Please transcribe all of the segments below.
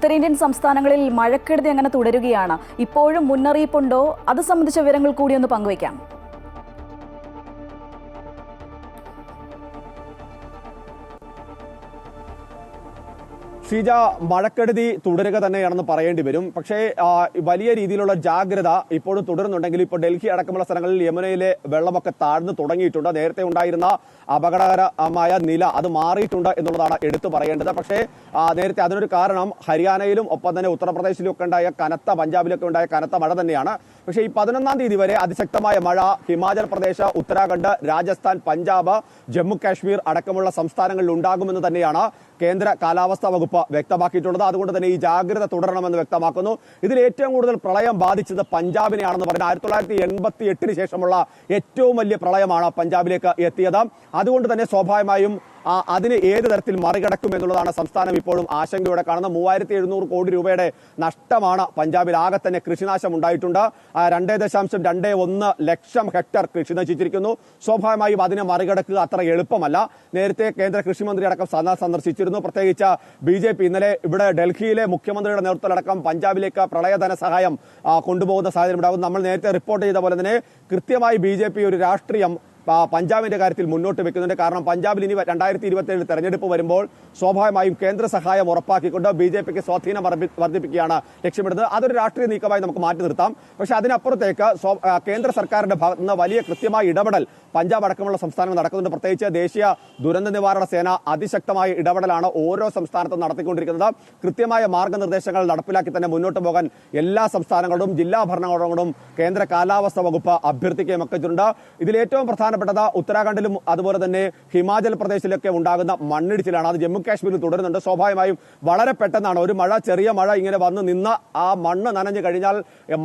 ഉത്തരേന്ത്യൻ സംസ്ഥാനങ്ങളിൽ മഴക്കെടുതി അങ്ങനെ തുടരുകയാണ്. ഇപ്പോഴും മുന്നറിയിപ്പുണ്ടോ? അത് സംബന്ധിച്ച വിവരങ്ങൾ കൂടി ഒന്ന് പങ്കുവയ്ക്കാം. ഷീജ, മഴക്കെടുതി തുടരുക തന്നെയാണെന്ന് പറയേണ്ടി വരും. പക്ഷേ വലിയ രീതിയിലുള്ള ജാഗ്രത ഇപ്പോഴും തുടരുന്നുണ്ടെങ്കിൽ ഇപ്പോൾ ഡൽഹി അടക്കമുള്ള സ്ഥലങ്ങളിൽ യമുനയിലെ വെള്ളമൊക്കെ താഴ്ന്നു തുടങ്ങിയിട്ടുണ്ട്. നേരത്തെ ഉണ്ടായിരുന്ന അപകടകരമായ നില അത് മാറിയിട്ടുണ്ട് എന്നുള്ളതാണ് എടുത്തു പറയേണ്ടത്. പക്ഷേ നേരത്തെ അതിനൊരു കാരണം ഹരിയാനയിലും ഒപ്പം തന്നെ ഉത്തർപ്രദേശിലും ഒക്കെ ഉണ്ടായ പഞ്ചാബിലൊക്കെ ഉണ്ടായ കനത്ത മഴ തന്നെയാണ്. പക്ഷേ ഈ 11-ാം തീയതി വരെ അതിശക്തമായ മഴ ഹിമാചൽ പ്രദേശ്, ഉത്തരാഖണ്ഡ്, രാജസ്ഥാൻ, പഞ്ചാബ്, ജമ്മു കാശ്മീർ അടക്കമുള്ള സംസ്ഥാനങ്ങളിൽ ഉണ്ടാകുമെന്ന് തന്നെയാണ് കേന്ദ്ര കാലാവസ്ഥാ വകുപ്പ് വ്യക്തമാക്കിയിട്ടുള്ളത്. അതുകൊണ്ട് തന്നെ ഈ ജാഗ്രത തുടരണമെന്ന് വ്യക്തമാക്കുന്നു. ഇതിൽ ഏറ്റവും കൂടുതൽ പ്രളയം ബാധിച്ചത് പഞ്ചാബിനെയാണെന്ന് പറയുന്നത് 1988 ശേഷമുള്ള ഏറ്റവും വലിയ പ്രളയമാണ് പഞ്ചാബിലേക്ക് എത്തിയത്. അതുകൊണ്ട് തന്നെ സ്വാഭാവികമായും അതിന് ഏത് തരത്തിൽ മറികടക്കും എന്നുള്ളതാണ് സംസ്ഥാനം ഇപ്പോഴും ആശങ്കയോടെ കാണുന്നത്. 3700 കോടി രൂപയുടെ നഷ്ടമാണ് പഞ്ചാബിൽ. ആകെ തന്നെ കൃഷിനാശം ഉണ്ടായിട്ടുണ്ട്. 2.21 ലക്ഷം ഹെക്ടർ കൃഷി നശിച്ചിരിക്കുന്നു. സ്വാഭാവികമായും അതിനെ മറികടക്കുക അത്ര എളുപ്പമല്ല. നേരത്തെ കേന്ദ്ര കൃഷിമന്ത്രി അടക്കം സന്ദർശിച്ചിരുന്നു. പ്രത്യേകിച്ച് BJP ഇന്നലെ ഇവിടെ ഡൽഹിയിലെ മുഖ്യമന്ത്രിയുടെ നേതൃത്വത്തിലടക്കം പഞ്ചാബിലേക്ക് പ്രളയധന സഹായം കൊണ്ടുപോകുന്ന സാഹചര്യം ഉണ്ടാകും. നമ്മൾ നേരത്തെ റിപ്പോർട്ട് ചെയ്ത പോലെ തന്നെ കൃത്യമായി BJP ഒരു രാഷ്ട്രീയം പഞ്ചാബിന്റെ കാര്യത്തിൽ മുന്നോട്ട് വെക്കുന്നുണ്ട്. കാരണം പഞ്ചാബിൽ ഇനി 2027 തെരഞ്ഞെടുപ്പ് വരുമ്പോൾ സ്വാഭാവികമായും കേന്ദ്ര സഹായം ഉറപ്പാക്കിക്കൊണ്ട് BJPക്ക് സ്വാധീനം വർദ്ധിപ്പിക്കുകയാണ് ലക്ഷ്യമിടുന്നത്. അതൊരു രാഷ്ട്രീയ നീക്കമായി നമുക്ക് മാറ്റി നിർത്താം. പക്ഷേ അതിനപ്പുറത്തേക്ക് കേന്ദ്ര സർക്കാരിന്റെ ഭാഗത്ത് നിന്ന് വലിയ കൃത്യമായ ഇടപെടൽ പഞ്ചാബ് അടക്കമുള്ള സംസ്ഥാനങ്ങൾ നടക്കുന്നുണ്ട്. പ്രത്യേകിച്ച് ദേശീയ ദുരന്ത നിവാരണ സേന അതിശക്തമായ ഇടപെടലാണ് ഓരോ സംസ്ഥാനത്തും നടത്തിക്കൊണ്ടിരിക്കുന്നത്. കൃത്യമായ മാർഗനിർദ്ദേശങ്ങൾ നടപ്പിലാക്കി തന്നെ മുന്നോട്ട് പോകാൻ എല്ലാ സംസ്ഥാനങ്ങളോടും ജില്ലാ ഭരണകൂടങ്ങളോടും കേന്ദ്ര കാലാവസ്ഥാ വകുപ്പ് അഭ്യർത്ഥിക്കുകയും ഒക്കെ ചെയ്തിട്ടുണ്ട്. ഇതിൽ ഏറ്റവും പ്രധാനപ്പെട്ടത് ഉത്തരാഖണ്ഡിലും അതുപോലെ തന്നെ ഹിമാചൽ പ്രദേശിലൊക്കെ ഉണ്ടാകുന്ന മണ്ണിടിച്ചിലാണ്. അത് ജമ്മു കാശ്മീരിൽ തുടരുന്നുണ്ട്. സ്വാഭാവികമായും വളരെ പെട്ടെന്നാണ് ഒരു ചെറിയ മഴ ഇങ്ങനെ വന്ന് നിന്ന് ആ മണ്ണ് നനഞ്ഞു കഴിഞ്ഞാൽ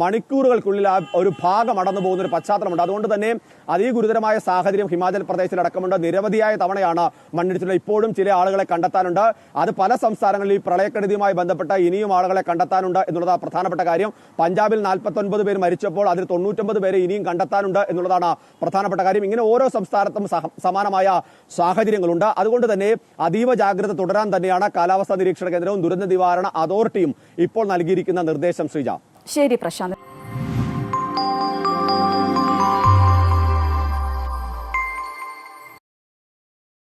മണിക്കൂറുകൾക്കുള്ളിൽ ആ ഒരു ഭാഗം അടന്നു പോകുന്ന ഒരു പശ്ചാത്തലമുണ്ട്. അതുകൊണ്ട് തന്നെ അതിഗുരുതരമായ സാഹചര്യം ഹിമാചൽ പ്രദേശിലടക്കമുണ്ട്. നിരവധിയായ തവണയാണ് മണ്ണിടിച്ചിൽ. ഇപ്പോഴും ചില ആളുകളെ കണ്ടെത്താനുണ്ട്. അത് പല സംസ്ഥാനങ്ങളിൽ ഈ പ്രളയക്കെടുതിയുമായി ബന്ധപ്പെട്ട ഇനിയും ആളുകളെ കണ്ടെത്താനുണ്ട് എന്നുള്ളതാണ് പ്രധാനപ്പെട്ട കാര്യം. പഞ്ചാബിൽ 49 പേര് മരിച്ചപ്പോൾ അതിൽ 99 പേരെ ഇനിയും കണ്ടെത്താനുണ്ട് എന്നുള്ളതാണ് പ്രധാനപ്പെട്ട കാര്യം. ഇങ്ങനെ ഓരോ സംസ്ഥാനത്തും സമാനമായ സാഹചര്യങ്ങളുണ്ട്. അതുകൊണ്ട് തന്നെ അതീവ ജാഗ്രത തുടരാൻ തന്നെയാണ് കാലാവസ്ഥാ നിരീക്ഷണ കേന്ദ്രവും ദുരന്ത നിവാരണ അതോറിറ്റിയും ഇപ്പോൾ നൽകിയിരിക്കുന്ന നിർദ്ദേശം. ശ്രീജ. ശരി പ്രശാന്ത്.